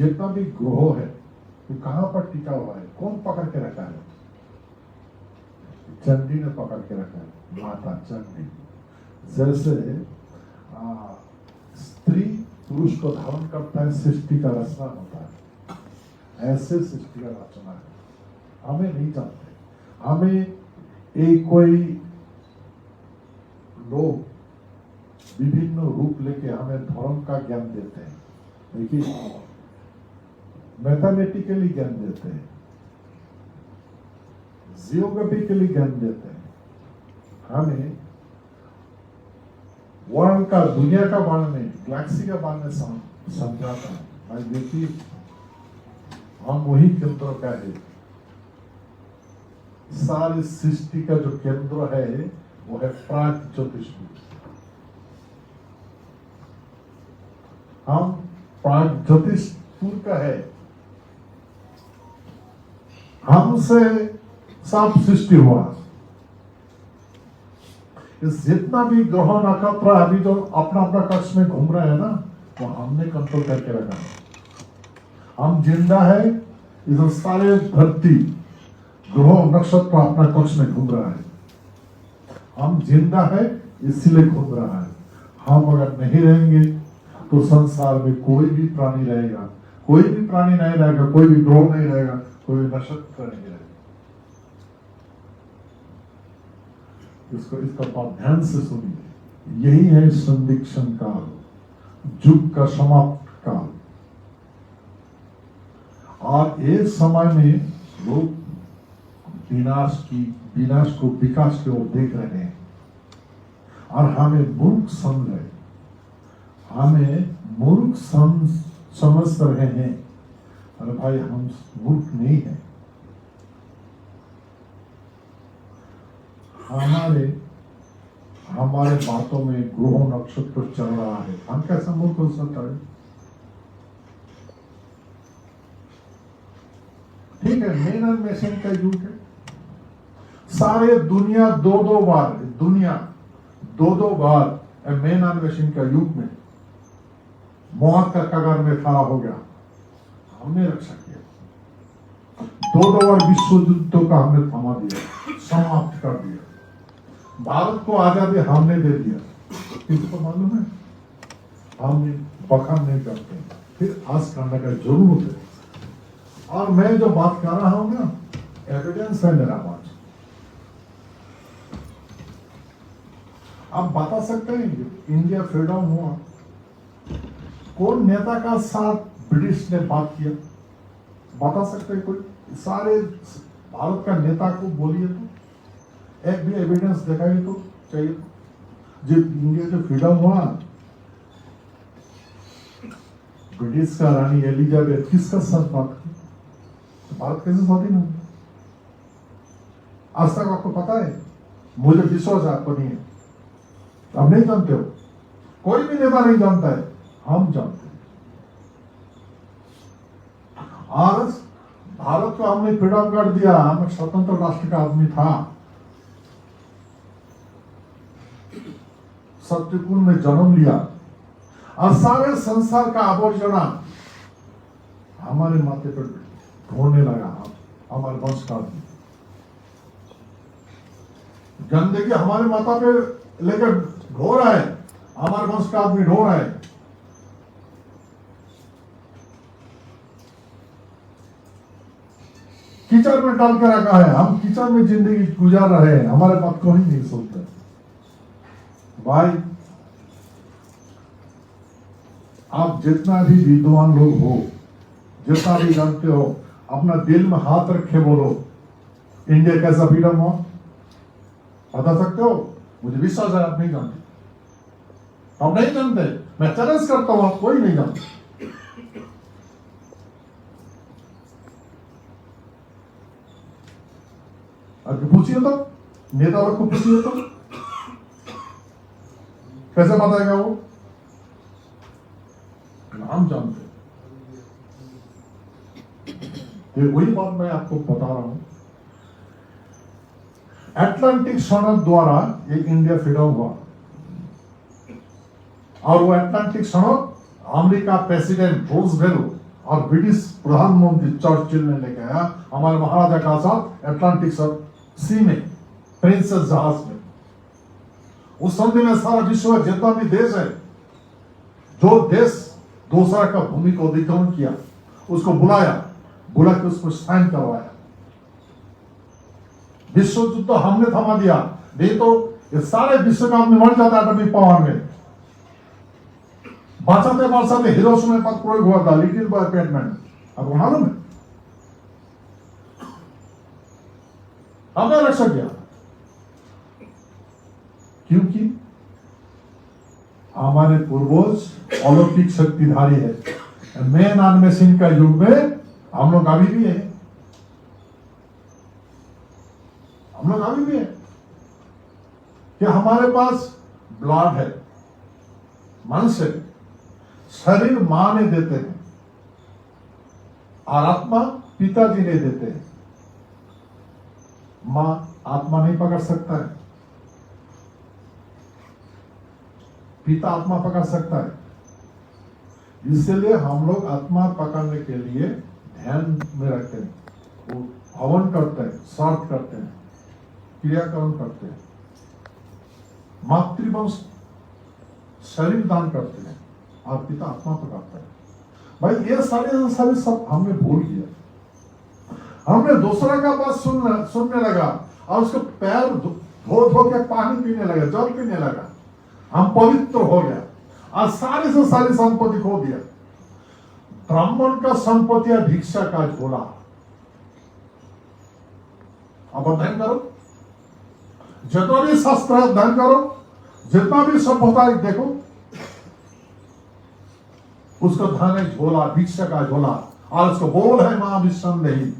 जितना भी ग्रह है वो कहां पर टिका हुआ है? कौन पकड़ के रखा है? चंडी ने पकड़ के रखा है, माता चंडी। जैसे स्त्री पुरुष को धारण करता है, सृष्टि का रचना होता है, ऐसे सृष्टि का रचना है। हमें नहीं जानते, हमें एक कोई लोग विभिन्न रूप लेके हमें धर्म का ज्ञान देते हैं, देखिए मैथमेटिकली ज्ञान देते हैं, जियोग्राफिकली ज्ञान देते हैं, हमें वर्ल्ड का, दुनिया का बारे में, गैलेक्सी का बारे में समझाता है। भाई देखिए हम वही केंद्र का है, सारी सृष्टि का जो केंद्र है वो है प्राग ज्योतिषपुर। हम प्राग ज्योतिषपुर का है, हमसे सब सृष्टि हुआ। इस जितना भी ग्रह नक्षत्र अभी जो अपना अपना कक्ष में घूम रहे हैं ना, वो हमने कंट्रोल करके रखा है। हम जिंदा है, इस सारे धरती ग्रह नक्षत्र अपना कक्ष में घूम रहा है। हम जिंदा है इसीलिए घूम रहा है। हम अगर नहीं रहेंगे तो संसार में कोई भी प्राणी रहेगा, कोई भी प्राणी नहीं रहेगा, कोई भी ग्रह नहीं रहेगा, कोई भी नक्षत्र नहीं रहेगा। इसका बात ध्यान से सुनिए, यही है संदिक्षण काल, युग का समाप्त काल। और एक समय में लोग विनाश को विकास की ओर देख रहे हैं और हमें मूर्ख समझ रहे, हमें मूर्ख समझ रहे हैं। अरे भाई हम मूर्ख नहीं है, हमारे बातों में ग्रह नक्षत्र चल रहा है, हम कैसे मूर्ख हो सकता है? ठीक है, मेन एंड मशीन का युग है। सारे दुनिया दो दो बार मेन एंड मशीन का युग में मौत का कगार में खड़ा हो गया, हमने रक्षा किया। दो बार विश्व युद्धों का हमने थमा दिया, समाप्त कर दिया। भारत को आजादी हमने दे दिया, किसको मालूम है? हम बखान नहीं करते, फिर आज करने का जरूरत है। और मैं जो बात कर रहा हूं ना, एविडेंस है मेरा पास। आप बता सकते हैं इंडिया फ्रीडम हुआ, कौन नेता का साथ ब्रिटिश ने बात किया? बता सकते हैं कोई? सारे भारत का नेता को बोलिए तो, एक भी एविडेंस दिखाइए तो चाहिए। जो इंडिया जो फ्रीडम हुआ, ब्रिटिश का रानी एलिजाबेथ किसका साथ बात की? भारत कैसे स्वाधीन हुआ? आज तक आपको पता है? मुझे विश्वास है आपको नहीं है, आप नहीं जानते हो, कोई भी नेता नहीं जानता है, हम जानते हैं। आज भारत को हमने फ्रीडम कर दिया, हम स्वतंत्र राष्ट्र का आदमी था, सत्यकुल में जन्म लिया और सारे संसार का आवर्जना हमारे माथे पर ढोने लगा। हमारे वंश का गंदगी हमारे माथा पे लेकर ढो रहा है, हमारे वंश का आदमी ढो रहा है। कीचड़ में डाल के रखा है, हम कीचड़ में जिंदगी गुजार रहे हैं, हमारे बात को ही नहीं सुनते। भाई आप जितना भी विद्वान लोग हो, जितना भी जानते हो, अपना दिल में हाथ रखे बोलो, इंडिया कैसा फ्रीडम हुआ? बता सकते हो? मुझे विश्वास है आप नहीं जानते, आप नहीं जानते। मैं चैलेंज करता हूं, आप कोई नहीं जानते। अगर पूछिए तो, नेता लोग को पूछिए तो कैसे बताएगा वो? नाम जानते। तो वही बात मैं आपको बता रहा हूं, अटलांटिक सनद द्वारा एक इंडिया फ्रीडम हुआ और वो अटलांटिक सनद अमेरिका प्रेसिडेंट रूजवेल्ट और ब्रिटिश प्रधानमंत्री चर्चिल ने लेके आया हमारे महाराजा का साथ अटलांटिक सी में प्रिंसेस जहाज में। उस समय में सारा विश्व में जितना भी देश है, जो देश दूसरा का भूमि को अधिग्रहण किया उसको बुला के उसको साइन करवाया। विश्व युद्ध तो हमने थमा दिया, नहीं तो ये सारे विश्व का आदमी मर जाता एटॉमिक पावर में। बचाते हिरोशिमा में पर प्रयोग हुआ था लिटिल बॉय पेटमैन, आपको मालूम है? हमने रक्षा किया क्योंकि हमारे पूर्वज अलौकिक शक्तिधारी है। मैन ऑन मशीन का युग में हम लोग अभी भी है, कि हमारे पास ब्लड है, मनुष्य शरीर मां ने देते हैं और आत्मा पिताजी ने देते हैं। मां आत्मा नहीं पकड़ सकता है, पिता आत्मा पकड़ सकता है। इसलिए हम लोग आत्मा पकड़ने के लिए ध्यान में रखते हैं, वो हवन करते हैं, श्राद्ध करते हैं, क्रियाकर्म करते हैं, मातृवंश शरीर दान करते हैं और पिता आत्मा पकड़ता है। भाई ये सारे सब हमने भूल किया। हमने दूसरा का बात सुनने लगा और उसके पैर धो के पानी पीने लगा, जल पीने लगा। हम पवित्र हो गया और सारी से सारी संपत्ति खो दिया। ब्राह्मण का संपत्ति भिक्षा का झोला। अब अध्ययन करो, जितना भी शास्त्र अध्ययन करो, जितना भी सभ्यता देखो, उसका धन है झोला, भिक्षा का झोला, और उसको बोल है मां विसंदेही।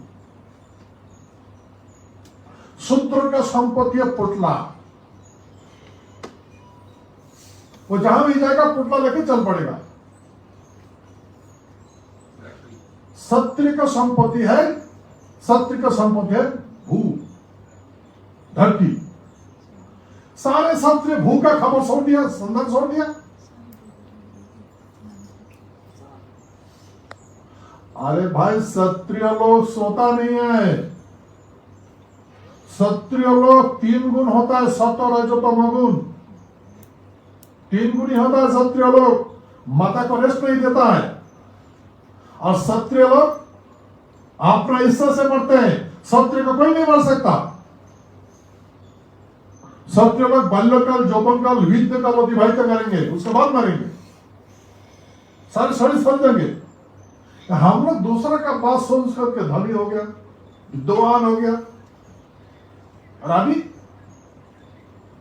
शूद्र का संपत्ति है पुतला, वो जहां भी जाएगा पुतला लेके चल पड़ेगा। क्षत्रिय का संपत्ति है भू, धरती। सारे क्षत्रिय भू का खबर छोड़ दिया, संदर्भ छोड़ दिया। अरे भाई क्षत्रिय लोग सोता नहीं है। क्षत्रिय लोग 3 गुण होता है, सत्व रजो तमो गुण। 3 गुण ही होता है क्षत्रिय लोग। माता को रेस्ट नहीं देता है। और क्षत्रिय लोग अपना इच्छा से मरते हैं, क्षत्रिय को कोई नहीं मर सकता। क्षत्रिय लोग बाल्यकाल, यौवनकाल, विद्यकाल अतिबाहित करेंगे, उसके बाद मरेंगे, सारे शरीर फल देंगे। हम लोग दूसरा का बात सोच करके धनी हो गया, विद्वान हो गया, और अभी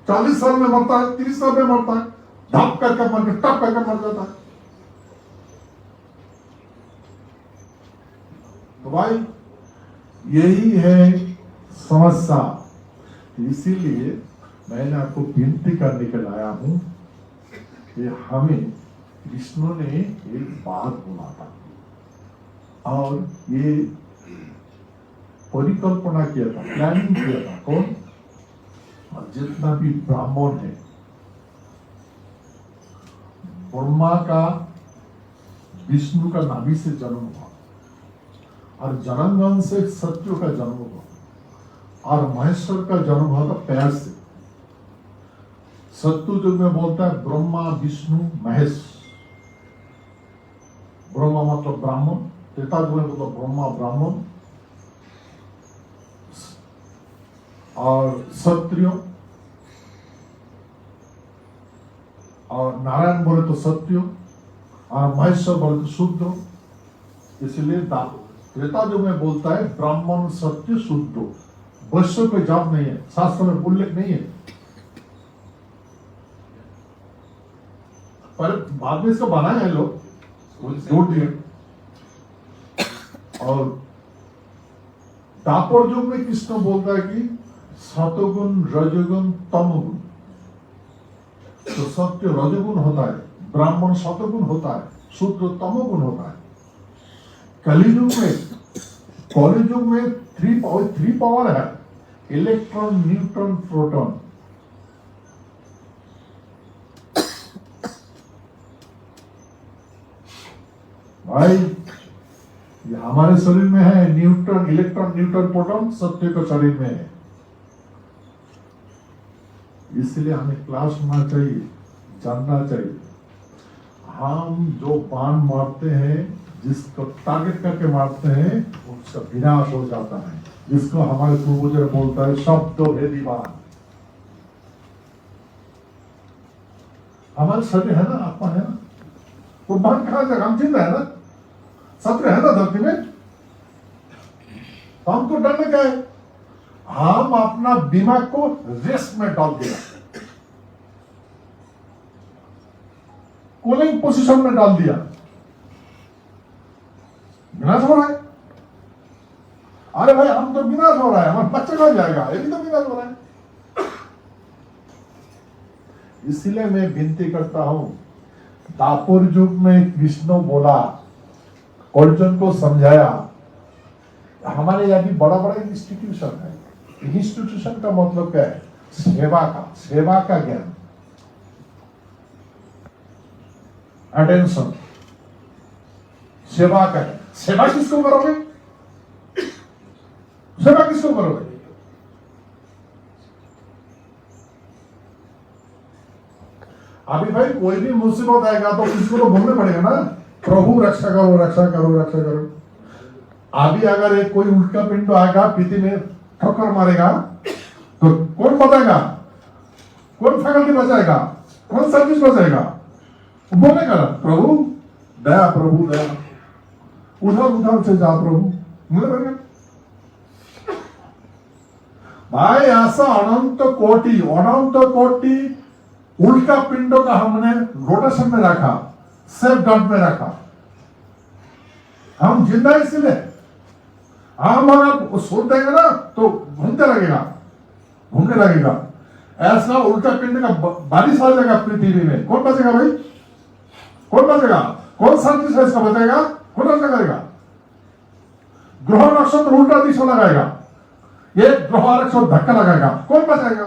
40 साल में मरता है, 30 साल में मरता है, धप करके मर के टप करके मर जाता है। तो भाई यही है समस्या। इसीलिए मैंने आपको विनती करने के लाया हूं कि हमें विष्णु ने एक बात बोला था और ये परिकल्पना किया था, प्लानिंग किया था। कौन? और जितना भी ब्राह्मण है, ब्रह्मा का विष्णु का नाभि से जन्म हुआ और जनांगन से सत्य का जन्म हुआ और महेश्वर का जन्म हुआ था पैर से। सत्य युग में बोलता है ब्रह्मा विष्णु महेश। ब्रह्मा मतलब ब्राह्मण, त्रेता युग में मतलब ब्रह्मा ब्राह्मण और क्षत्रिय, और नारायण बोले तो सत्य और महेश्वर बोले तो शूद्र। इसलिए त्रेता युग में बोलता है ब्राह्मण सत्य शूद्र। वैश्य कोई जात नहीं है, शास्त्र में उल्लेख नहीं है, पर बाद में इसको बनाए हैं लोग, जोड़ दिए। और दापर युग में कृष्ण बोलता है कि सतोगुण रजोगुण तमोगुण। तो सत्य रजोगुण होता है, ब्राह्मण सतोगुण होता है, शूद्र तमोगुण होता है। कलियुग में 3 पावर है, इलेक्ट्रॉन, न्यूट्रॉन, प्रोटॉन। भाई ये हमारे शरीर में है, न्यूट्रॉन, इलेक्ट्रॉन, न्यूट्रॉन, प्रोटॉन सत्य का शरीर में है। इसलिए हमें क्लास होना चाहिए, जानना चाहिए। हम जो बाण मारते हैं, जिसको टारगेट करके मारते हैं, उसका विनाश हो जाता है। जिसको हमारे पूर्वज बोलता है शब्द भेदी बाण। हमारे शरीर है ना, आत्मा है ना, वो बाण कहां जाएगा? हम जिंदा है ना, सत्य है ना धरती में, तो हमको डरना क्या है? हम अपना दिमाग को रेस्ट में डाल दिया, कूलिंग पोजीशन में डाल दिया, विनाश हो रहा है। अरे भाई, हम तो विनाश हो रहा है, हमारा बच्चा कहां जाएगा? ये भी तो विनाश हो रहा है। इसलिए मैं विनती करता हूं, दापुर युग में कृष्ण बोला, अर्जुन को समझाया। हमारे यहाँ भी बड़ा बड़ा इंस्टीट्यूशन है। इंस्टीट्यूशन का मतलब क्या है? सेवा का ज्ञान, अटेंशन, सेवा का। सेवा किसको करोगे? सेवा किसको करोगे? अभी भाई कोई भी मुसीबत आएगा तो किसी को तो बोलना पड़ेगा ना, प्रभु रक्षा करो, रक्षा करो, रक्षा करो। अभी अगर एक कोई उल्का पिंड आएगा, पीती में ठोकर मारेगा, तो कौन बताएगा? कौन फैकल्टी बचाएगा? कौन सर्विस बचाएगा? बोलेगा प्रभु दया, प्रभु दया, उधर से जा प्रभु, मिलेगा भाई। ऐसा अनंत कोटि उल्का पिंडों का हमने रोटेशन में रखा, सेफ गार्ड में रखा। हम जिंदा इसलिए, हम अगर सुन देंगे ना तो घूमने लगेगा। ऐसा उल्का पिंड का बारिश आ जाएगा पृथ्वी में, कौन बचेगा भाई? कौन बचेगा? कौन शांति से इसका बचेगा? कौन रक्षा करेगा? ग्रह नक्षत्र उल्टा दिशा लगाएगा, ये ग्रह नक्षत्र धक्का लगाएगा, कौन बचाएगा?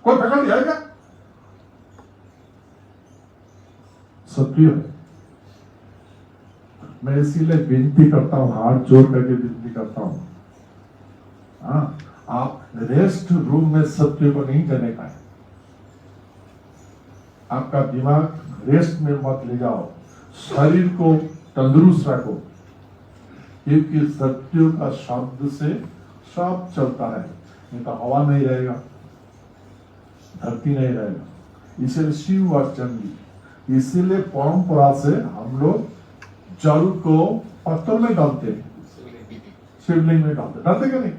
कोई फैकल्टी आएगा? सत्य है। मैं इसीलिए विनती करता हूं, हाथ जोड़ करके विनती करता हूं, आप रेस्ट रूम में सत्य को नहीं जाने का है। आपका दिमाग रेस्ट में मत ले जाओ, शरीर को तंदुरुस्त रखो, क्योंकि सत्य का शब्द से सब चलता है। नहीं तो हवा नहीं रहेगा, धरती नहीं रहेगा। इसीलिए शिव और चंडी, इसीलिए परंपरा से हम लोग जल को पत्थर में डालते हैं, शिवलिंग में डालते क्या नहीं?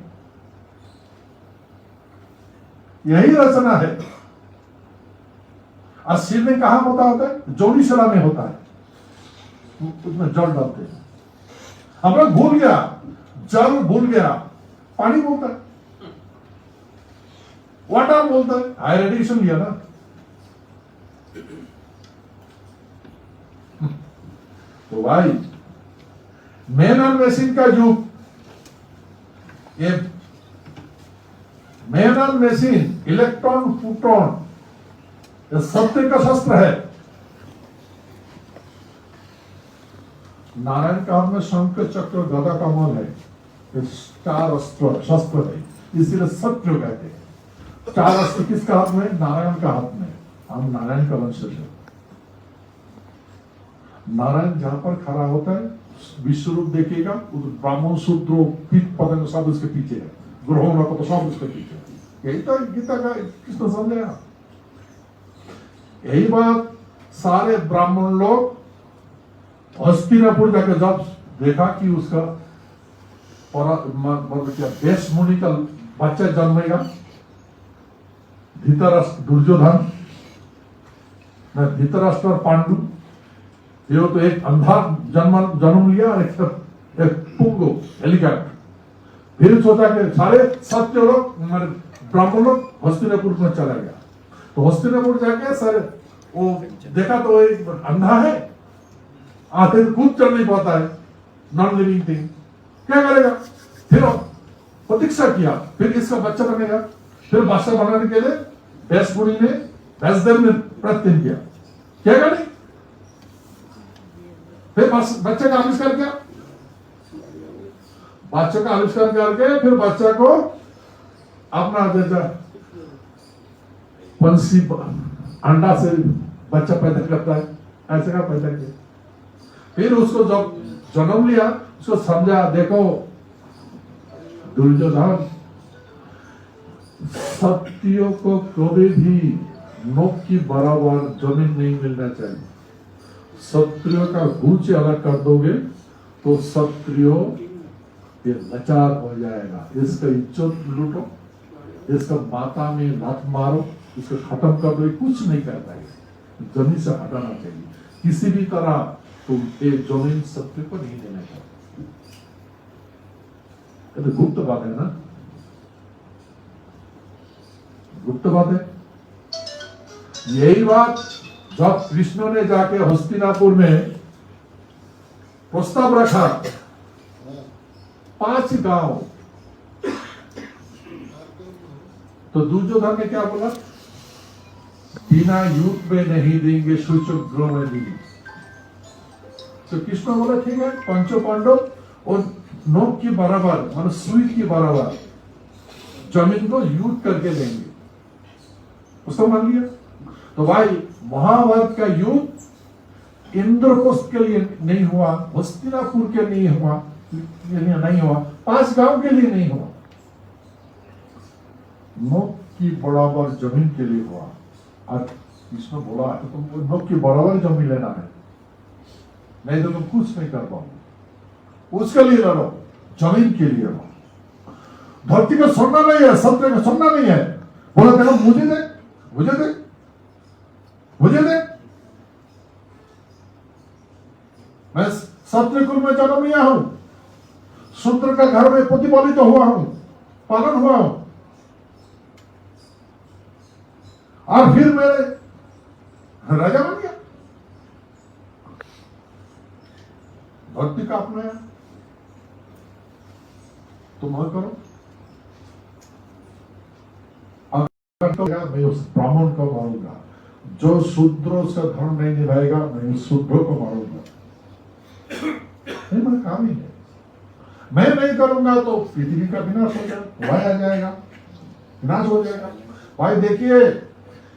यही रचना है। और शिवलिंग कहां होता है? जोड़ीशला में होता है, उसमें जल डालते हैं। हम लोग भूल गया, जल भूल गया, पानी बोलता है, वाटर बोलता है। हाई रेडिएशन लिया ना, तो भाई मैन ऑन मशीन का युग, ये man on machine, electron, proton, ये सत्य का शस्त्र है। नारायण काल में शंख चक्र गदा कमल है, ये चार अस्त्र शस्त्र है, इसीलिए सत्य कहते हैं। चार अस्त्र किसका हाथ में? नारायण का हाथ में। हम नारायण का वंशज है। नारायण जहां पर खड़ा होता है, विश्व रूप देखिएगा, ब्राह्मण शूद्र पीठ पतंग सब उसके पीछे है, ग्रहों में तो सब उसके पीछे है। यही तो गीता का कृष्ण समझेगा। यही बात सारे ब्राह्मण लोग हस्तिनापुर जाकर जब देखा कि उसका देश मुनि का बच्चा जन्मेगा, धृतराष्ट्र, दुर्योधन, धृतराष्ट्र और पांडु, ये तो एक अंधा जन्म लिया और एक पुंगो हेलीकॉप्टर। फिर सोचा कि सारे सत्य लोग, ब्राह्मण लोग हस्तिनापुर में चला गया। तो हस्तिनापुर जाके सर वो देखा तो एक अंधा है, आते खुद चल नहीं पाता है, नॉन लिविंग थिंग, क्या करेगा? फिर प्रतीक्षा किया, फिर इसका बच्चा बनेगा। फिर बच्चा बनाने के लिए व्यासमुनि ने, व्यासदेव ने प्रयत्न किया, क्या करें? फिर बच्चे का आविष्कार किया, बच्चों का आविष्कार करके फिर बच्चा को अपना जैसा पंछी अंडा से बच्चा पैदा करता है, ऐसे का पैदा किया। फिर उसको जब जन्म लिया, उसको समझा, देखो दुर्योधन, सत्यों को कभी भी नोक की बराबर जमीन नहीं मिलना चाहिए। क्षत्रियो का गुच अलग कर दोगे तो क्षत्रियो ये लाचार हो जाएगा। इसका इज्जत लूटो, इसका माता में लात मारो, इसको खत्म कर दो, कुछ नहीं कर पाएगा। जमीन से हटाना चाहिए किसी भी तरह। तुम एक जमीन क्षत्रिय को नहीं देना चाहिए। तो गुप्त बात है ना, गुप्त बात है। यही बात जब कृष्ण ने जाके हस्तिनापुर में प्रस्ताव रखा, 5 गांव, तो दुर्योधन ने क्या बोला? बिना युद्ध में नहीं देंगे, सूचक गृह में देंगे। तो कृष्ण बोला ठीक है, पंचो पांडव और नोक की बराबर, मतलब सुई की बराबर जमीन को युद्ध करके देंगे। उसको मान लिया। तो भाई महाभारत का युद्ध इंद्रप्रस्थ के लिए नहीं हुआ, हस्तिनापुर के लिए नहीं हुआ, 5 गांव के लिए नहीं हुआ, नोक की बराबर जमीन के लिए हुआ। और कृष्ण बोला तो तुमको नोक की बराबर जमीन लेना है, नहीं तो तुम कुछ नहीं कर पाओगे। उसके लिए लड़ो, जमीन के लिए लड़ो। धरती को छोड़ना नहीं है, सत्य को छोड़ना नहीं है। बोला देखो मुझे दे, मुझे दे, मुझे दे। मैं सत्यकुल में जन्म लिया हूं, शूद्र का घर में प्रतिपालित हुआ हूं, पालन हुआ हूं, और फिर मेरे राजा बन गया। धरती का अपना है, तुम और करो। अगर मैं उस ब्राह्मण को मारूंगा, जो शूद्रों से धर्म नहीं निभाएगा, मैं उस शूद्रों को मारूंगा। मेरा काम ही है। मैं नहीं करूंगा तो पृथ्वी का विनाश हो जाएगा, वह आ जाएगा, विनाश हो जाएगा। भाई देखिए,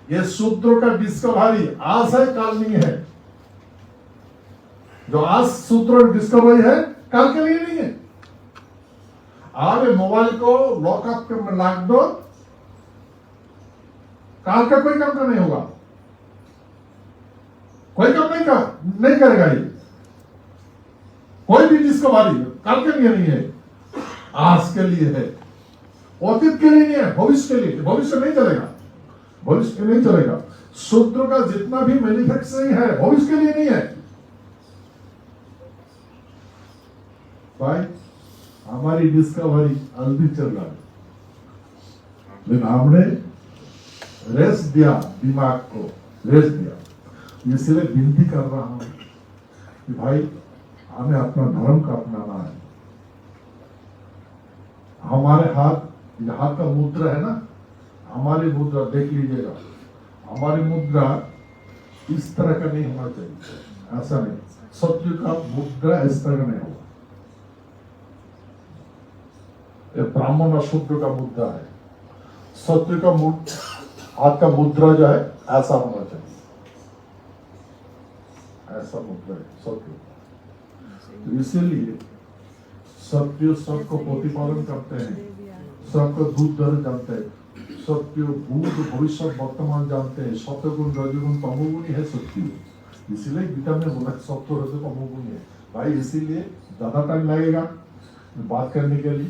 ये शूद्रों का डिस्कवरी आज है, काल नहीं है। जो आज शूद्रों डिस्कवरी है, काल के लिए नहीं है। आज मोबाइल को लॉकअप में लाख दो, काल का कोई काम नहीं होगा, कोई काम नहीं करेगा। ये कोई भी डिस्कवरी काल के लिए नहीं है, आज के लिए है। अतीत के लिए नहीं है, भविष्य के लिए। भविष्य नहीं चलेगा, भविष्य नहीं चलेगा। शूद्र का जितना भी मैन्युफैक्चरिंग है, भविष्य के लिए नहीं है। भाई हमारी डिस्कवरी आज भी चल रहा है, लेकिन हमने रेस्ट दिया, दिमाग को रेस्ट दिया। इसलिए विनती कर रहा हूं कि भाई हमें अपना धर्म का अपनाना है। हमारे हाथ का मुद्रा है ना, हमारी मुद्रा देख लीजिएगा, हमारी मुद्रा इस तरह का नहीं होना चाहिए, ऐसा नहीं। सत्य का मुद्रा इस तरह का नहीं होगा। ब्राह्मण और शूद्र का मुद्रा है, सत्य का हाथ का मुद्रा जो है ऐसा होना चाहिए, ऐसा मुद्रा है सत्य। तो इसीलिए सत्य सबको प्रतिपालन करते हैं, सबको दूध दर जानते हैं, सत्य भूत भविष्य वर्तमान जानते हैं। सत्य गुण रजोगुण तमोगुणी है सत्य। इसीलिए गीता में बोला सत्य रजो तमोगुणी है। भाई इसीलिए ज्यादा टाइम लगेगा बात करने के लिए,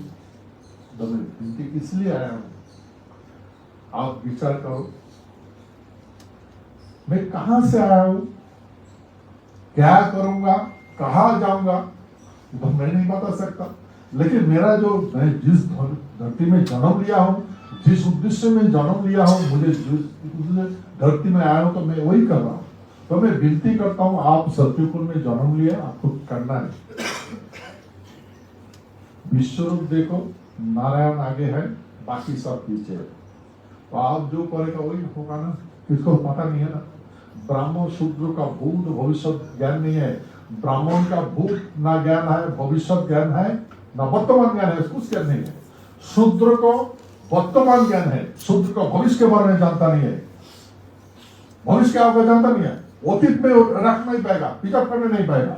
तो मैं विनती इसलिए आया हूं, आप विचार करो मैं कहां से आया हूं, क्या करूंगा, कहां जाऊंगा, तो मैं नहीं बता सकता। लेकिन मेरा जो मैं जिस धरती में जन्म लिया हूं, जिस उद्देश्य में जन्म लिया हूं, मुझे जिस धरती में आया हूं, तो मैं वही कर रहा हूं। तो मैं विनती करता हूं, आप सत्यकुल में जन्म लिया, आपको करना है। विश्वरूप देखो, नारायण आगे है, बाकी सब पीछे है। तो आप जो करेगा वही होगा ना, किसको पता नहीं है ना। ब्राह्मण शूद्र का भूत भविष्य ज्ञान नहीं है। ब्राह्मण का भूत ना ज्ञान है, भविष्य ज्ञान है, ना वर्तमान ज्ञान है, कुछ ज्ञान नहीं है। शूद्र को वर्तमान ज्ञान है, शूद्र को भविष्य के बारे में जानता नहीं है, भविष्य क्या होगा जानता नहीं है, अतीत में रख नहीं पाएगा, पिकअप करने नहीं पाएगा।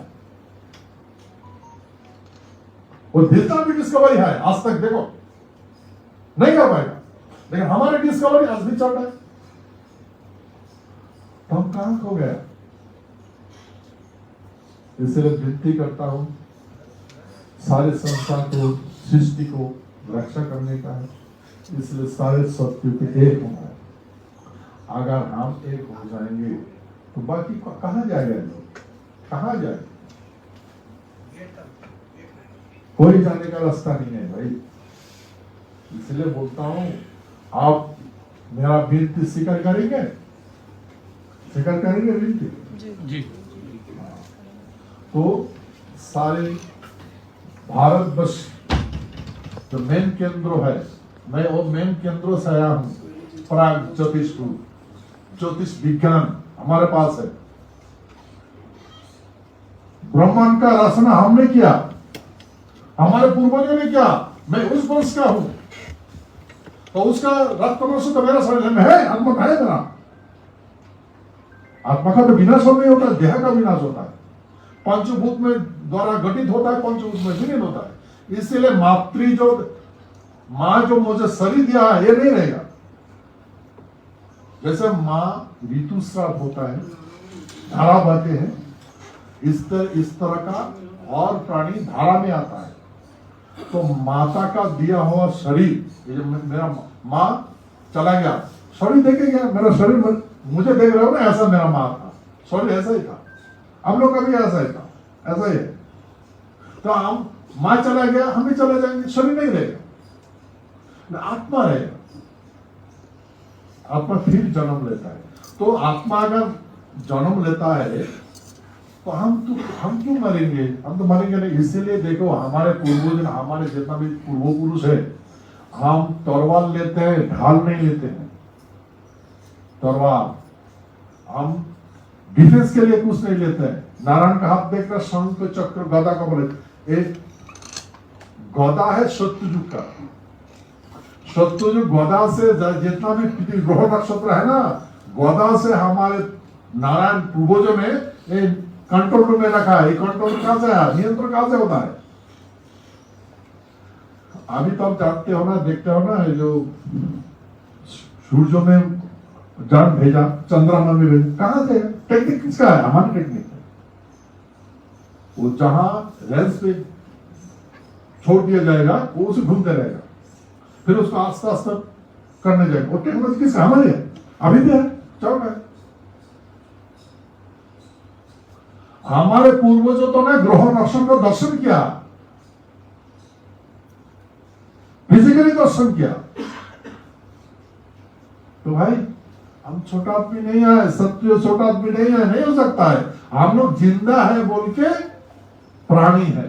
वो जितना भी डिस्कवरी है आज तक देखो नहीं कर पाएगा, लेकिन हमारे डिस्कवरी आज भी चल रहा है। तो हम कहां खो गया? इसलिए विनती करता हूं, सारे संसार को, सृष्टि को रक्षा करने का है, इसलिए सारे सत्य के एक होना है। अगर हम एक हो जाएंगे तो बाकी कहां जाएगा लोग, कहां जाए? कोई जाने का रास्ता नहीं है भाई। इसलिए बोलता हूं, आप मेरा विनती स्वीकार करेंगे? स्वीकार करेंगे विनती? जी। तो सारे भारतवर्ष जो मेन केंद्र है, मैं वो मेन केंद्र से आया हूं। प्राग ज्योतिष विज्ञान हमारे पास है। ब्रह्मांड का रचना हमने किया, हमारे पूर्वजों ने किया। मैं उस वंश का हूं, तो उसका रक्त तो मेरा शरीर में है, आत्मा है मेरा। आत्मा का तो विनाश नहीं होता, देह का विनाश होता है। पंचभूत में द्वारा गठित होता है, पंचभूत में विलीन होता है। इसलिए माँ जो मुझे शरीर दिया है, ये नहीं रहेगा। जैसे माँ ऋतुस्राव होता है, धारा बहते हैं, इस तरह का और प्राणी धारा में आता है। तो माता का दिया हुआ शरीर, ये जो मेरा माँ चला गया, शरीर देखेंगे, मेरा शरीर मुझे देख रहे हो ना, ऐसा मेरा माँ था, शरीर ऐसा ही था, हम लोग का भी ऐसा ही था, ऐसा ही है। तो हम माँ चला गया, हम भी चले जाएंगे, शरीर नहीं रहेगा, आत्मा रहेगा। आत्मा फिर जन्म लेता है। तो आत्मा अगर जन्म लेता है तो हम क्यों मरेंगे? हम तो मरेंगे नहीं। इसीलिए देखो, हमारे पूर्वज, हमारे जितना भी पूर्व पुरुष है, हम तलवार लेते हैं, ढाल नहीं लेते हैं। तलवार हम डिफेंस के लिए कुछ नहीं लेते हैं। नारायण का हाथ देखकर शंख चक्र गदा का बोले, एक गदा है शत्रुजुग का। शत्रुजुग गदा से जितना भी ग्रह नक्षत्र है ना, गदा से हमारे नारायण पूर्वजों ने कंट्रोल रूम में रखा है। कंट्रोल कहां से है? नियंत्रण कहां से होता है? अभी तो आप जानते हो ना, देखते हो ना, जो सूर्य में जान भेजा, चंद्रमा में भेजा, कहां से? टेक्निक किसका है? हमारी टेक्निक है। वो जहां रेंज पे छोड़ दिया जाएगा, वो उसे घूमते रहेगा, फिर उसको आस्ते आस्ते करने जाएगा। वो टेक्नोलॉजी किसका? हमारी है, अभी भी है, चल रहा है। हमारे पूर्वजों तो ने ग्रह नक्षत्र का दर्शन किया, फिजिकली दर्शन किया। तो भाई हम छोटा आदमी नहीं है, सत्य छोटा आदमी नहीं है, नहीं हो सकता है। हम लोग जिंदा है बोल के प्राणी है।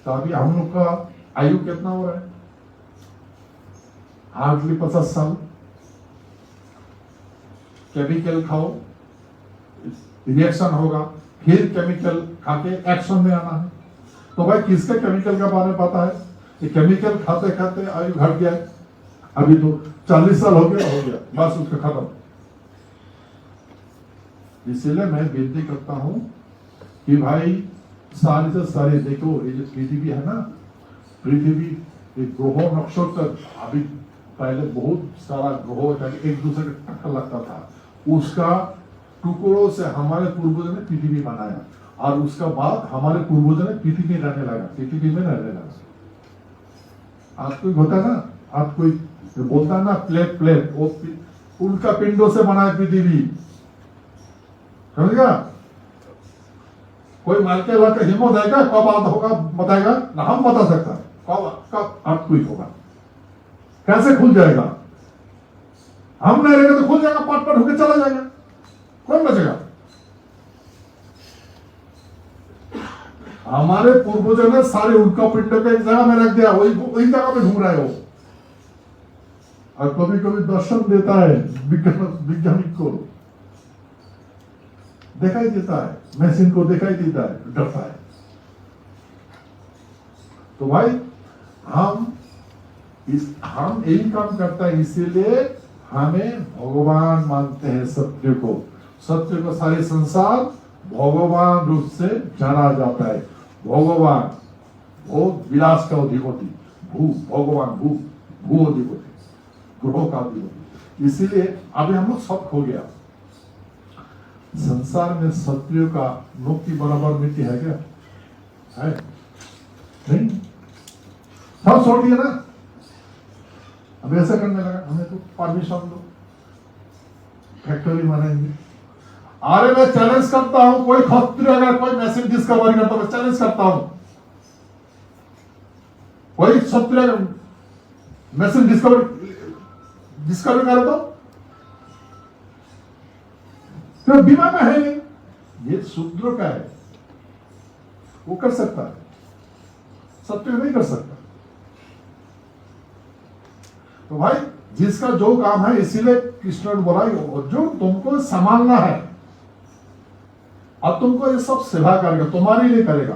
तो अभी हम लोग का आयु कितना हो रहा है? हार्डली 50 साल। केमिकल खाओ, रिएक्शन होगा, फिर केमिकल खाके एक्शन में आना है। तो भाई किसके केमिकल का बारे में पता है? कि केमिकल खाते खाते आयु घट गया। अभी तो 40 साल हो गया, बस उसका खत्म। इसलिए मैं विनती करता हूं कि भाई सारे से सारे देखो, ये जो पृथ्वी है ना, पृथ्वी एक ग्रह नक्षत्र, अभी पहले बहुत सारा ग्रह एक दूसरे का टक्कर लगता था, उसका टुकड़ों से हमारे पूर्वजों ने पृथ्वी बनाया, और उसका बाद हमारे पूर्वजों ने पृथ्वी रहने लगा, पृथ्वी में रहने लगा। आज कोई होता है ना, आज कोई बोलता है ना प्लेट प्लेट, वो उनका पिंडों से बना है पृथ्वी, समझेगा? कोई मार के लाकर हिम्मत आएगा, कब आद होगा बताएगा ना, हम बता सकता है कब आप कोई होगा, कैसे खुल जाएगा? हम नहीं रहेंगे तो खुल जाएगा, पट पट होकर चला जाएगा, कौन बचेगा? हमारे पूर्वजों ने सारे उनका पिंड को एक जगह में रख दिया, वही जगह पे घूम रहे हो। और कभी कभी दर्शन देता है वैज्ञानिक को, दिखाई देता है, मशीन को दिखाई देता है, डरता है। तो भाई हम यही काम करता है, इसीलिए हमें भगवान मानते हैं। सत्य को सारे संसार भगवान रूप से जाना जाता है। भगवान वो विलास का अधिपति, भगवान भू अधिपति, ग्रहों का अधिपति। इसीलिए अभी हम लोग सब खो गया। संसार में सत्य का मुक्ति बराबर मिट्टी है क्या? है नहीं, सब छोड़ दिया ना। अब ऐसा करने लगा, हमें तो परमिशन दो, फैक्ट्री बनाएंगे। अरे मैं चैलेंज करता हूं, कोई खत्री अगर कोई मैसेज डिस्कवरी करता, मैं चैलेंज करता हूं, कोई क्षत्रिय अगर मैसेज डिस्कवरी कर दो, तो बीमा में है नहीं, ये शूद्र का है, वो कर सकता है, सत्य नहीं कर सकता। तो भाई जिसका जो काम है, इसीलिए कृष्ण ने बोला जो तुमको संभालना है, अब तुमको ये सब सेवा करेगा, तुम्हारे लिए करेगा।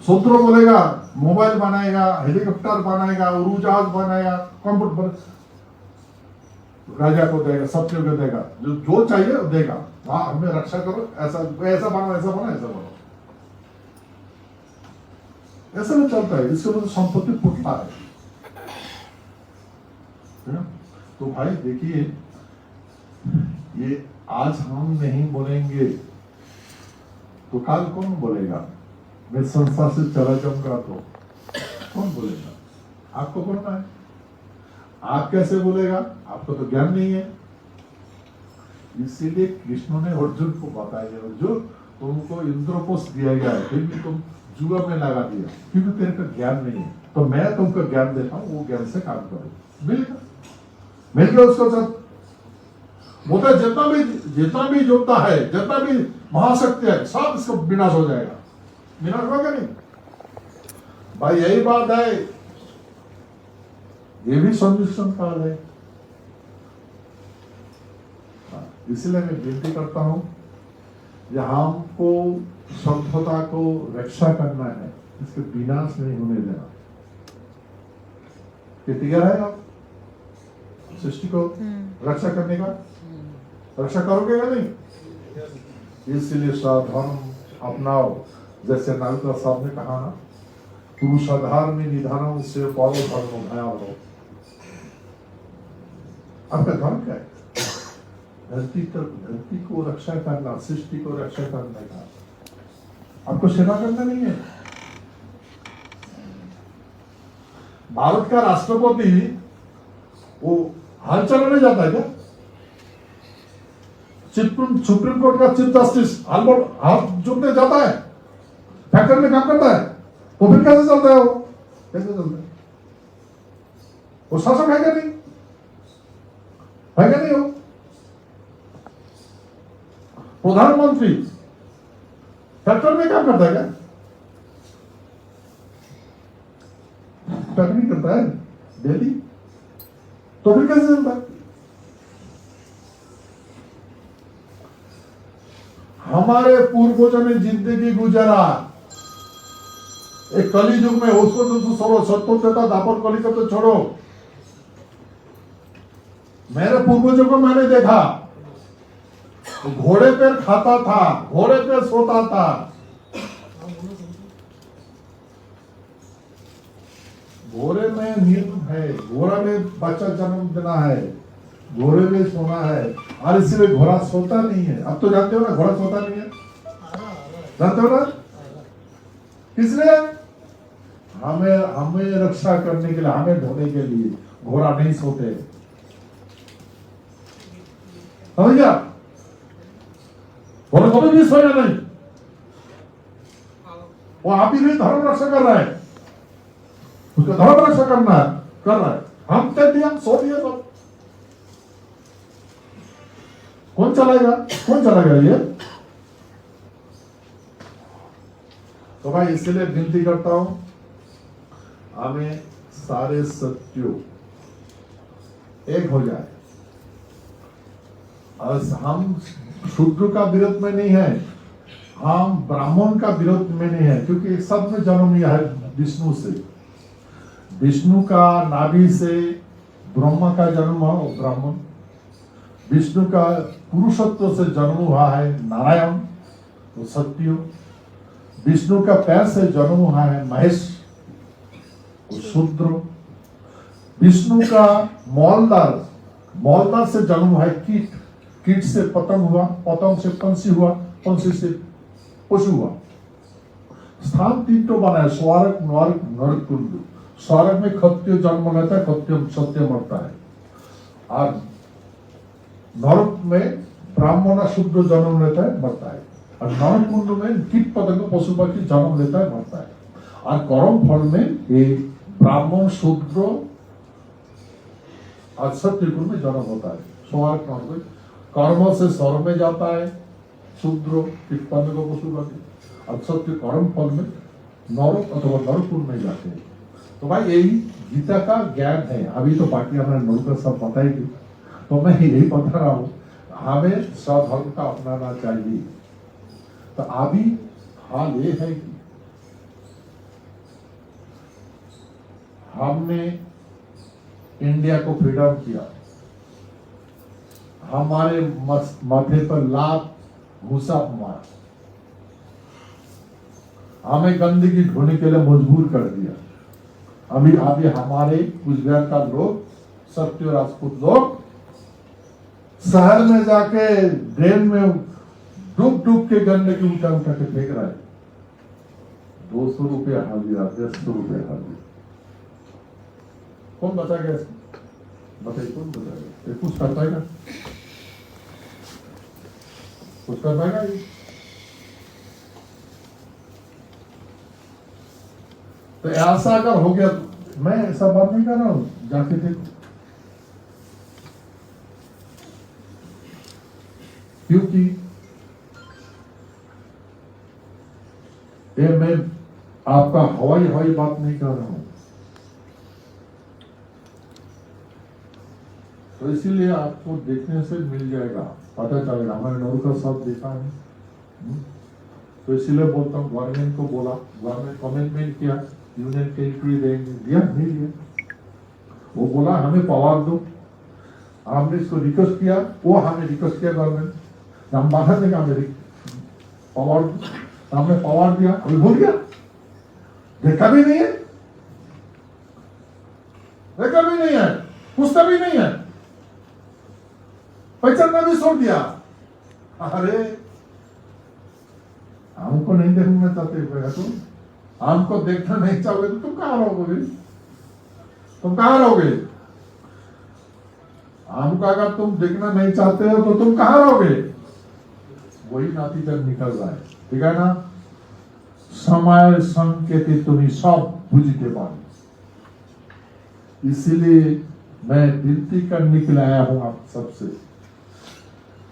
शूद्र बोलेगा मोबाइल बनाएगा, हेलीकॉप्टर बनाएगा, उड़ाजहाज बनाएगा, कंप्यूटर राजा को देगा, सत्य को देगा, जो चाहिए वो देगा। हाँ हमें रक्षा करो, ऐसा बनो, ऐसा बनो, ऐसा बनो, ऐसा नहीं चलता है। इससे तो संपत्ति फूटता है। तो भाई देखिए, ये आज हम नहीं बोलेंगे तो कल कौन बोलेगा? मैं संसार से चला जाऊंगा तो कौन बोलेगा? आपको बोलना है। आप कैसे बोलेगा? आपको तो ज्ञान नहीं है। इसीलिए कृष्ण ने अर्जुन को बताया, अर्जुन तुमको इंद्रपोष दिया गया है, फिर भी तुम जुआ में लगा दिया, क्योंकि तेरे का ज्ञान नहीं है। तो मैं तुमको ज्ञान देता हूं, वो ज्ञान से काम करो। मिलकर उसको साथ बोलता जितना भी जोता है, जितना भी महाशक्ति है, सब इसको विनाश हो जाएगा। विनाश होगा नहीं भाई, यही बात है। ये भी संरक्षण काल है। इसलिए मैं विनती करता हूं, हमको सभ्यता को रक्षा करना है, इसके विनाश नहीं होने देना। तैयार है आप सृष्टि को रक्षा करने का? रक्षा करोगे या नहीं? इसलिए साधर्म अपनाओ, जैसे नाविका साहब ने कहा ना, पुरुषाधार में निधानों से पालो धर्म भयावह। आपका धर्म क्या है? धरती को रक्षा करना, सृष्टि को रक्षा करने का। आपको सेवा करना नहीं है। भारत का राष्ट्रपति वो हाल चलाने जाता है क्या? सुप्रीम कोर्ट का चीफ जस्टिस हाथ जोड़ने जाता है, फैक्ट्री में काम करता है, तो फिर कैसे चलता है? वो कैसे चलता है? वो शासक है क्या? नहीं है क्या? नहीं हो प्रधानमंत्री फैक्ट्री में काम करता है क्या? फैक्ट्री करता है दिल्ली, तो फिर कैसे चलता है? हमारे पूर्वजों ने जिंदगी गुजारा एक कली युग में, उसको तो छोड़ो, सत्योता दापर कली को तो छोड़ो। मेरे पूर्वजों को मैंने देखा, घोड़े पे खाता था, घोड़े पे सोता था। घोड़े में नींद है, घोड़ा में बच्चा जन्म देना है, घोड़े में सोना है, और इसीलिए घोड़ा सोता नहीं है। अब तो जानते हो ना, घोड़ा सोता नहीं है, जानते हो ना? इसलिए हमें रक्षा करने के लिए, हमें ढोने के लिए घोड़ा नहीं सोते। समझ गया? घोड़ा कभी भी सोया नहीं, वो आप ही नहीं धर्म रक्षा कर रहा है, उसका धर्म रक्षा करना है, कर रहा है। हम तय दिया, सो दिया सब। कौन चलाएगा? कौन चलाएगा ये? तो भाई इसलिए विनती करता हूं, हमें सारे सत्यों एक हो जाए और हम शूद्र का विरोध में नहीं है, हम ब्राह्मण का विरोध में नहीं है, क्योंकि सब में जन्म लिया है विष्णु से। विष्णु का नाभि से ब्रह्मा का जन्म हुआ ब्राह्मण, विष्णु का पुरुषत्व से जन्म हुआ है नारायण तो सत्य, विष्णु का पैर से जन्म हुआ है महेश तो शूद्र, विष्णु का मौलदार से जन्म हुआ है कीट, कीट से पतंग हुआ, पतंग से पंछी हुआ, पंछी से पशु हुआ। स्थान तीन तो बना है, स्वर्ग नरक नरक कुंड। स्वर्ग में क्षत्रिय जन्म लेता है, क्षत्रिय सत्य मरता है, और नरक में ब्राह्मण शूद्र जन्म लेता है मरता है, और नरक कुंड में कीट पतंग पशु पक्षी जन्म लेता है मरता है, और कर्म फल में ये ब्राह्मण शूद्र और सत्य कुंड में जन्म होता है। स्वर्ग नरक कर्म से स्वर्ग में जाता है शूद्र कीट पतंग पशु पक्षी, और सत्य कर्म फल में नरक अथवा नरक कुंड में जाते हैं। तो भाई यही गीता का ज्ञान है। अभी तो बाकी हमारे लोगों को सब बताएगी, तो मैं यही बता रहा हूँ, हमें स्वधर्म का अपनाना चाहिए। तो अभी हाल ये है कि हमने इंडिया को फ्रीडम किया, हमारे माथे पर लात घूसा मारा, हमें गंदगी ढोने के लिए मजबूर कर दिया। अभी हमारे कुचबिहार का लोग, सत्य राजपूत लोग शहर में जाके ड्रेन में डूब डूब के गंदगी उठा उठा के फेंक रहा है। 200 रुपये हाजिरा, 100 रुपये हाजिरा। कौन बचा गया इसमें? बताइए कौन बचा गया? कुछ कर पाएगा? कुछ कर पाएगा ये? तो ऐसा अगर हो गया, मैं ऐसा बात नहीं कर रहा हूं, जाके देखो। क्योंकि ये मैं आपका हवाई बात नहीं कर रहा हूं, तो इसीलिए आपको देखने से मिल जाएगा, पता चलेगा। हमारे नौरू का सब देखा है, तो इसीलिए बोलता हूँ, गवर्नमेंट को बोला, गवर्नमेंट कमिटमेंट किया, यूनियन टेरिटरी देंगे, दिया नहीं दिया। वो बोला हमें पावर दो, हमने इसको रिक्वेस्ट किया, वो हमें रिक्वेस्ट किया गवर्नमेंट, हम बाहर देंगे, हमें पावर दो, हमने पावर दिया, अभी भूल गया, देखा भी नहीं है, देखा भी नहीं है, पूछता भी नहीं है, पहचानना भी छोड़ दिया। अरे हमको नहीं देखना चाहते हो तुम, हमको देखना नहीं चाहोगे तो तुम कहां रहोगे? तुम कहां रहोगे? हमको अगर तुम देखना नहीं चाहते हो तो तुम कहां रहोगे? वही नतीजा निकल रहा है, ठीक है ना? समय संकेत तुम्हें सब बुझते पानी, इसलिए मैं विनती करने के लिए आया हूं आप सबसे।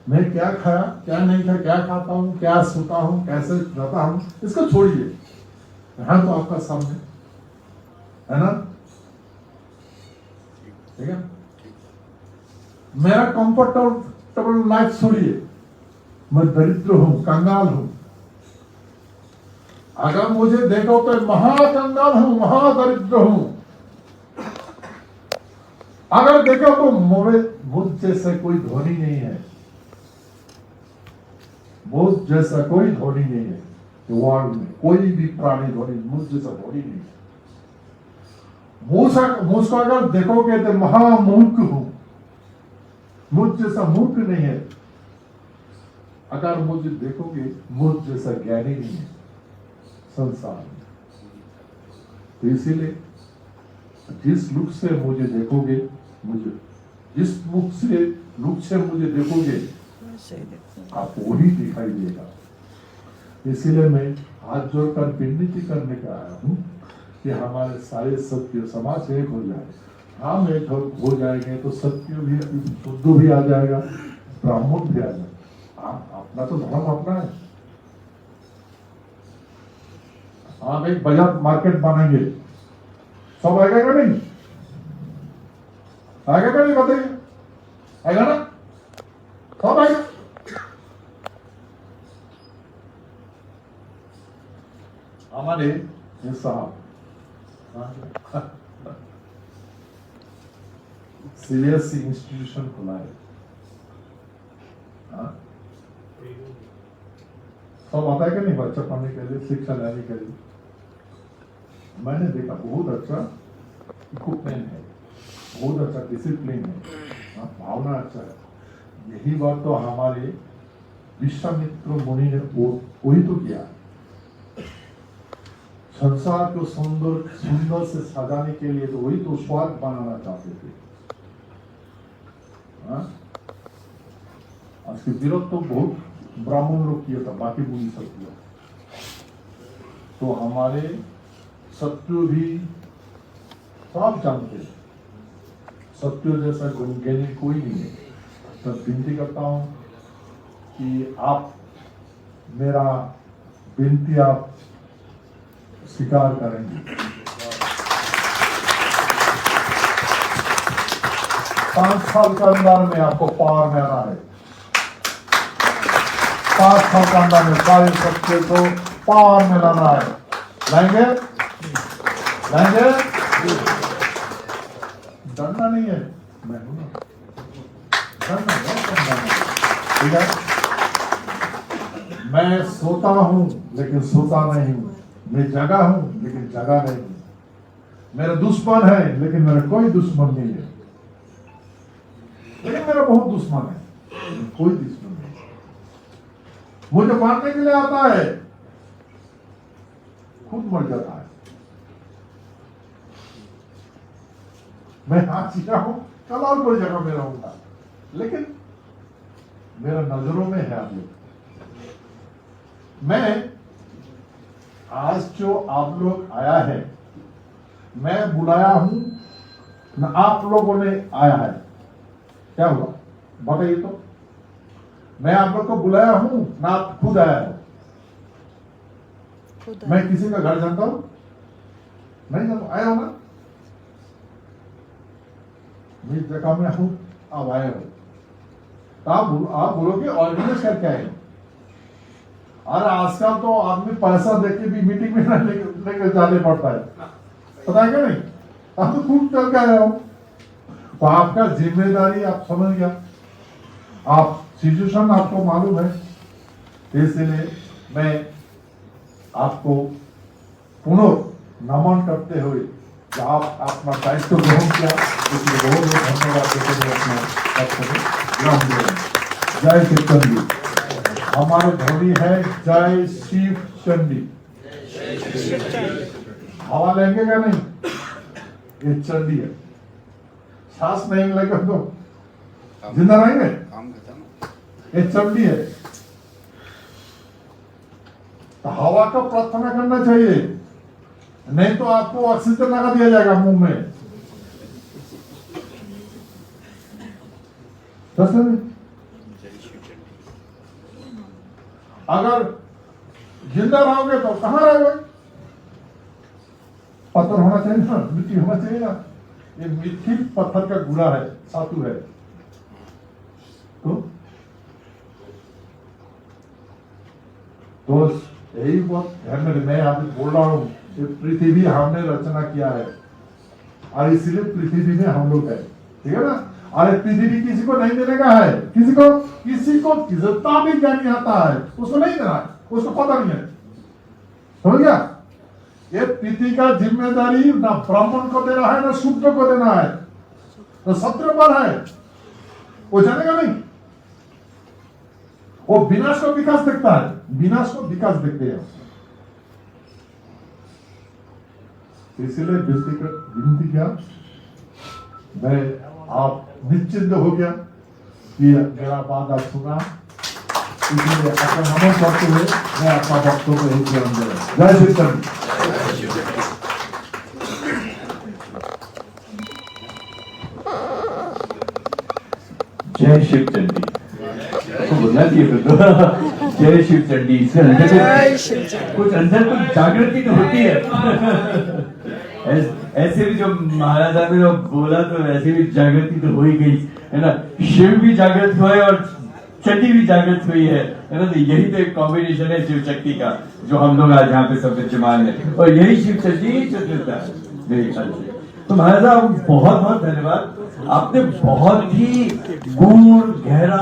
मैं क्या खाया, क्या नहीं खाया, क्या खाता हूँ, क्या सोता हूँ, कैसे रहता हूँ, इसको छोड़िए, यहाँ तो आपका सामने है ना, ठीक है? मेरा कंफर्टेबल लाइफ छोड़िए, मैं दरिद्र हूं, कंगाल हूं। अगर मुझे देखो तो महाकंगाल हूं, महादरिद्र हूं। अगर देखो तो मुझ जैसे कोई धोनी नहीं है, मुझ जैसा कोई धोनी नहीं है वर्ल्ड में, कोई भी प्राणी धोनी, मुझ जैसा धोनी नहीं है। मुझको अगर देखोगे तो महामूर्ख हूं, मुझ जैसा मूर्ख नहीं है। अगर मुझे देखोगे, मुझ जैसा ज्ञानी नहीं है संसार में। तो इसीलिए जिस लुक से मुझे देखोगे, जिस लुक से मुझे देखोगे, आप वही दिखाई देगा। इसीलिए मैं हाथ जोड़कर विनती करने का आया हूँ कि हमारे सारे सत्य समाज एक हो जाए। हम एक हो जाएंगे तो सत्य भी, शुद्ध भी आ जाएगा, ब्राह्मण भी आ जाएगा। अपना तो धर्म अपना है। हम एक बाजार मार्केट बनाएंगे, सब आएगा क्या? नहीं आएगा क्या? नहीं बताइए, आएगा ना? सब आएगा। हमारे ये साहब सीबीएसई इंस्टीट्यूशन खुला है, सब आता है कि नहीं बच्चा पढ़ने के लिए, शिक्षा लेने के लिए। मैंने देखा बहुत अच्छा इक्विपमेंट है, बहुत अच्छा डिसिप्लिन है, भावना अच्छा है। यही बात तो हमारे विश्वामित्र मुनि ने वही तो किया। संसार को सुंदर से सजाने के लिए तो वही तो स्वर्ग बनाना चाहते थे। आज के विरोध तो बहुत ब्राह्मण लोग किया था, बाकी मुनि सब किया। तो हमारे सत्य भी सब जानते हैं, सत्य जैसा ज्ञानी कोई नहीं है। तो विनती करता हूं कि आप मेरा विनती आप स्वीकार करेंगे। 5 साल के अंदर में आपको पार में आना है। 5 साल के अंदर में सारे सत्य को पार में लाना है। लाएंगे? लाएंगे? डरना नहीं है, मैं हूं ना। डरना है, ठीक है? मैं सोता हूं लेकिन सोता नहीं हूं, मैं जगा हूं लेकिन जगा नहीं हूं। मेरा दुश्मन है लेकिन मेरा कोई दुश्मन नहीं है, लेकिन मेरा बहुत दुश्मन है, कोई दुश्मन नहीं। मुझे मारने के लिए आता है, खुद मर जाता है। मैं आज जीता हूं, कल और कोई जगह में रहूंगा, लेकिन मेरा नजरों में है आप लोग। मैं आज जो आप लोग आया है, मैं बुलाया हूं ना आप लोगों ने आया है? क्या हुआ बताइए तो? मैं आप लोग को बुलाया हूं ना आप खुद आया है? मैं किसी का घर जानता हूं? नहीं जानता, आया हो ना? मैं जगह में हूं, आप आए हो, तो आप बोलोगे ऑर्गेनाइज करके आए हो। और आजकल तो आदमी पैसा देके भी मीटिंग में लेकर जाने पड़ता है, पता है क्या नहीं? आप तो खूब चल के आए हो, तो आपका जिम्मेदारी आप समझ गया, आप सिचुएशन आपको मालूम है, इसलिए मैं आपको पुनः नमन करते हुए कि आप अपना दायित्व ग्रहण किया, इसलिए बहुत बहुत धन्यवाद देते हुए अपना जय शिव चंडी। हमारे ध्वनि है जय शिव चंडी। हवा लेंगे क्या नहीं? ये चंडी है, सांस नहीं लगे तो जिंदा रहेंगे। ये चंडी है, तो हवा का प्रार्थना करना चाहिए, नहीं तो आपको ऑक्सीजन लगा दिया जाएगा मुंह में। अगर जिंदा रहोगे तो कहां रहोगे? पत्थर होना चाहिए ना, मिट्टी होना चाहिए ना। ये मिट्टी पत्थर का गुड़ा है, सातु है। तो यही बात ध्यान में, मैं अभी बोल रहा हूं, ये पृथ्वी हमने रचना किया है और इसीलिए पृथ्वी में हम लोग है, ठीक है ना? अरे पृथ्वी किसी को नहीं देने का है, किसी को जितना भी ज्ञानी आता है उसको नहीं देना है, उसको पता नहीं है, समझ गया? ये पृथ्वी का जिम्मेदारी ना ब्राह्मण को देना है ना शूद्र को देना है, तो सत्र पर है, वो जानेगा नहीं। वो विनाश को विकास देखता है, विनाश को विकास देखते हैं। इसलिए विनती किया, मैं आप निश्चिंत हो गया कि मेरा बात आप सुना, इसलिए अपना नमन करते हुए मैं अपना वक्तव्य को एक जन्म दे रहा हूं। जय श्री कृष्ण। जय शिव चंडी तो बोलना चाहिए फिर तो। जय शिव चंडी, कुछ अंदर कुछ जागृति तो होती है। ऐसे भी जो महाराजा ने बोला तो ऐसे भी जागृति तो हो ही गई है ना। शिव भी जागृत हुए और चंडी भी जागृत हुई है ना। तो यही तो एक कॉम्बिनेशन है शिव शक्ति का, जो हम लोग आज यहाँ पे सब विद्यमान है, और यही शिव चंडी चतुरता है मेरे ख्याल से। तो महाराज साहब बहुत बहुत धन्यवाद, आपने बहुत ही गूढ़ गहरा